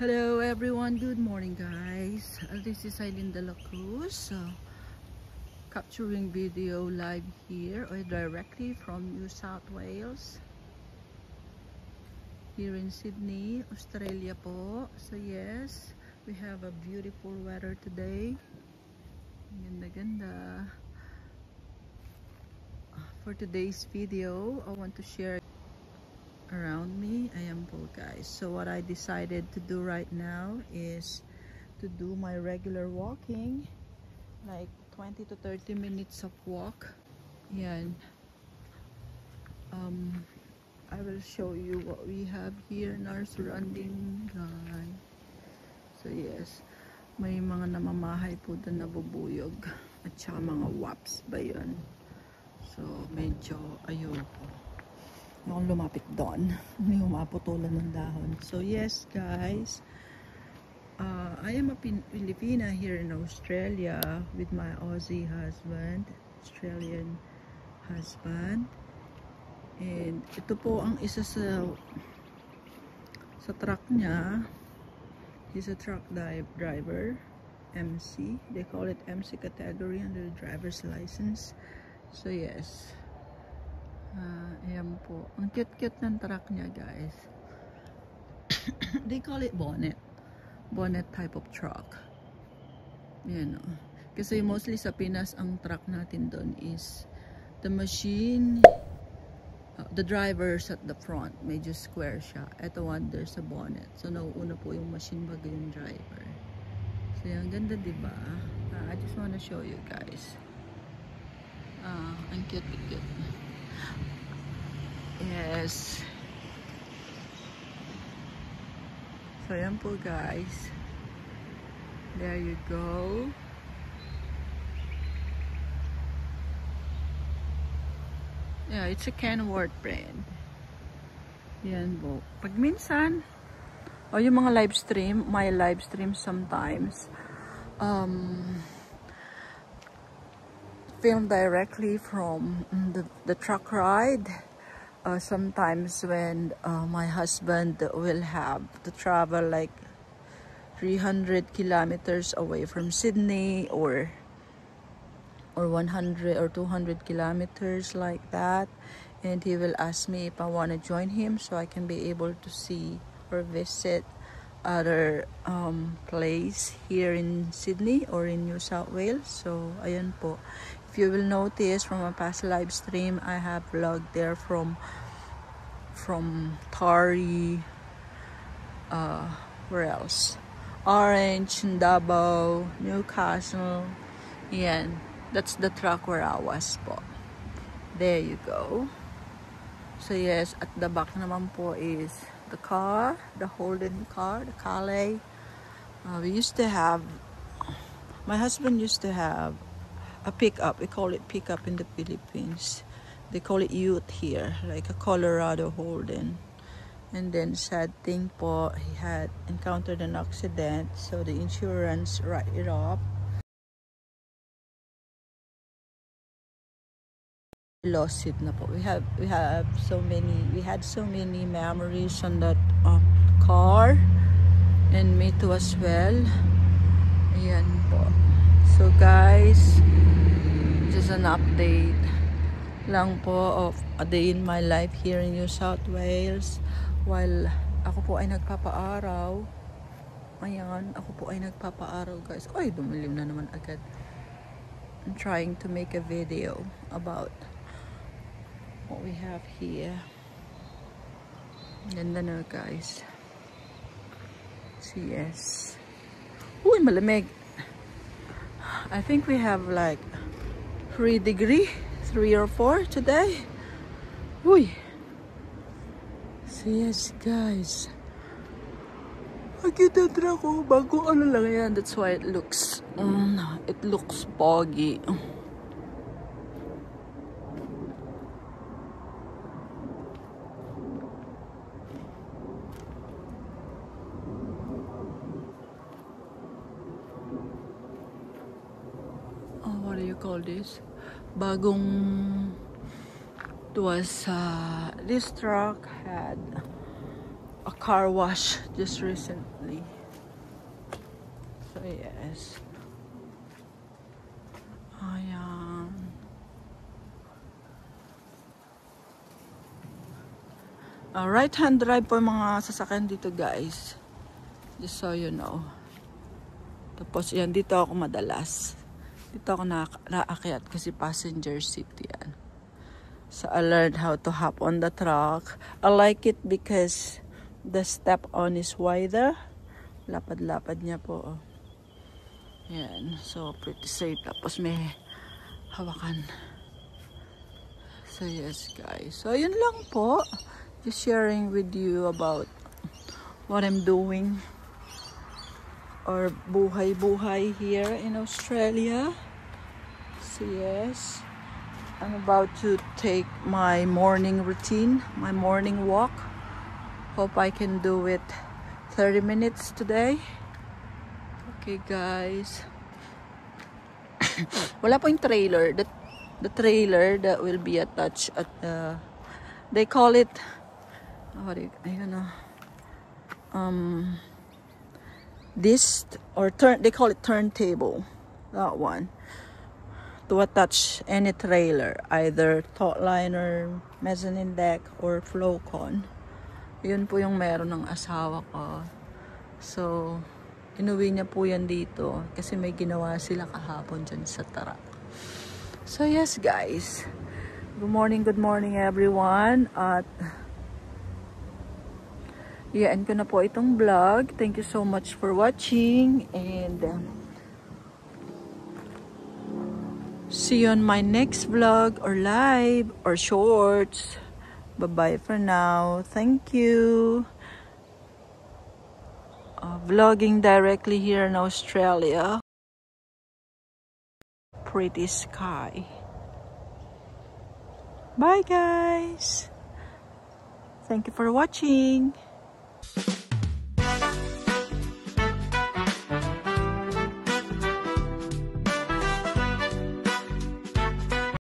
Hello everyone, good morning guys. This is Aileen de la Cruz, capturing video live here or directly from New South Wales, here in Sydney, Australia po. So yes, we have a beautiful weather today. Ganda-ganda. For today's video, I want to share around me. Ayan po guys. So what I decided to do right now is to do my regular walking, like 20 to 30 minutes of walk. Yan. I will show you what we have here in our surrounding guys. So yes, may mga namamahay po doon na bubuyog at saka mga waps ba yun. So medyo ayoko akong lumapit doon. May humaputulan ng dahon. So yes guys, I am a Filipina here in Australia with my Aussie husband, Australian husband. And ito po ang isa sa truck niya. He's a truck driver, MC. They call it MC category under the driver's license. So yes. Ayan po. Ang cute-cute ng truck niya guys. They call it bonnet type of truck. Yan o. Kasi mostly sa Pinas ang truck natin doon is the machine, the driver's at the front, medyo square siya. Ito one, there's a bonnet. So nauuna po yung machine bago yung driver. So yan, ganda diba? I just wanna show you guys. Ang cute. Yes. So yan po guys. There you go. Yeah, it's a Kenworth brand. Yan po. Pag minsan, yung mga live stream, my live stream sometimes, film directly from the truck ride. Sometimes when my husband will have to travel like 300 kilometers away from Sydney or 100 or 200 kilometers like that, and he will ask me if I want to join him so I can be able to see or visit other place here in Sydney or in New South Wales. So ayan po. If you will notice from a past live stream, I have vlogged there from Taree, where else? Orange, Davao, Newcastle. Yan. That's the truck where I was po. There you go. So yes, at the back naman po is the car, the Holden car, the Calais. We used to have, my husband used to have a pickup. We call it pickup in the Philippines. They call it Ute here, like a Colorado Holden. And then sad thing po, he had encountered an accident, so the insurance write it off. Lost it na po. We had so many memories on that car, and me too as well. Ayan po. So guys, just an update lang po of a day in my life here in New South Wales while ako po ay nagpapaaraw. Ayan, ako po ay nagpapaaraw guys. Ay, dumilim na naman agad. I'm trying to make a video about what we have here. Ganda na guys. So yes. Uy, malamig. I think we have like 3 or 4 today. Uy. So yes guys. Nakita ko bago ano lang yan. That's why it looks foggy. What do you call this? This truck had a car wash just recently. So yes. Ayan. Right hand drive po yung mga sasakyan dito guys. Just so you know. Tapos yan, dito ako madalas. Dito ako naakyat kasi passenger seat yan. So I learned how to hop on the truck. I like it because the step on is wider. Lapad-lapad niya po. Yan. So pretty safe. Tapos may hawakan. So yes guys. So yun lang po. Just sharing with you about what I'm doing. Or buhay-buhay here in Australia. So yes. I'm about to take my morning routine, my morning walk. Hope I can do it 30 minutes today. Okay, guys. Wala po yung trailer. The trailer that will be attached at the, they call it, what do you know, this, or turn, they call it turntable. That one. To attach any trailer, either Tautliner, mezzanine deck, or Flowcon. Yun po yung meron ng asawa ko. So, inuwi niya po yan dito kasi may ginawa sila kahapon dyan sa truck. So, yes guys. Good morning everyone. At iyan ko na po itong vlog. Thank you so much for watching. And see you on my next vlog or live or shorts. Bye-bye for now. Thank you. Vlogging directly here in Australia. Pretty sky. Bye guys. Thank you for watching.